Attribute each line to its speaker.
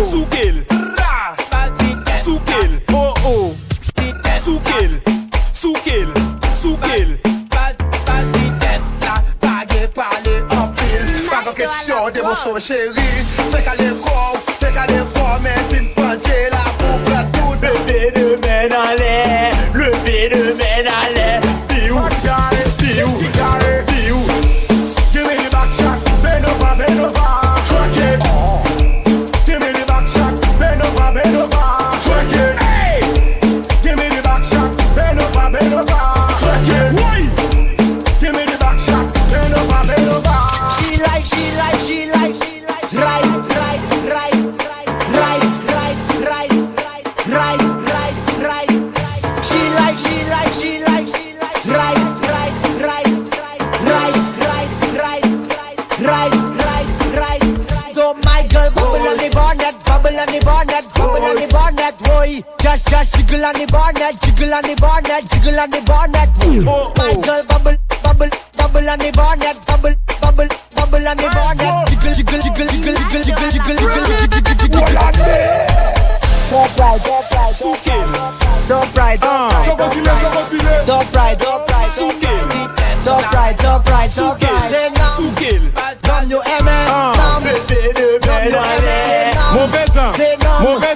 Speaker 1: Soukil, Soukil, Soukil, Soukil, Soukil.
Speaker 2: Question de mon son chéri. Fais qu'à l'école, mais fin puncher la boucle toute.
Speaker 3: Levé de main en l'air, levé de main en l'air. Piou, piou, piou. Give me the back shot, bend over, twerk it. Give me the back shot, bend over, twerk it. Hey, give me the back shot, bend over, twerk it. Why? Give me the back shot, bend over.
Speaker 2: She like, right. She like, right. So my girl, bubble on the bonnet, bubble on the bonnet, boy. Just jiggle on the bonnet, jiggle on the bonnet. My girl, bubble on the bonnet, bubble on the bonnet. Jiggle.
Speaker 1: Soukil,
Speaker 2: Don't pride.
Speaker 1: Soukil.
Speaker 3: Mauvais temps, mauvais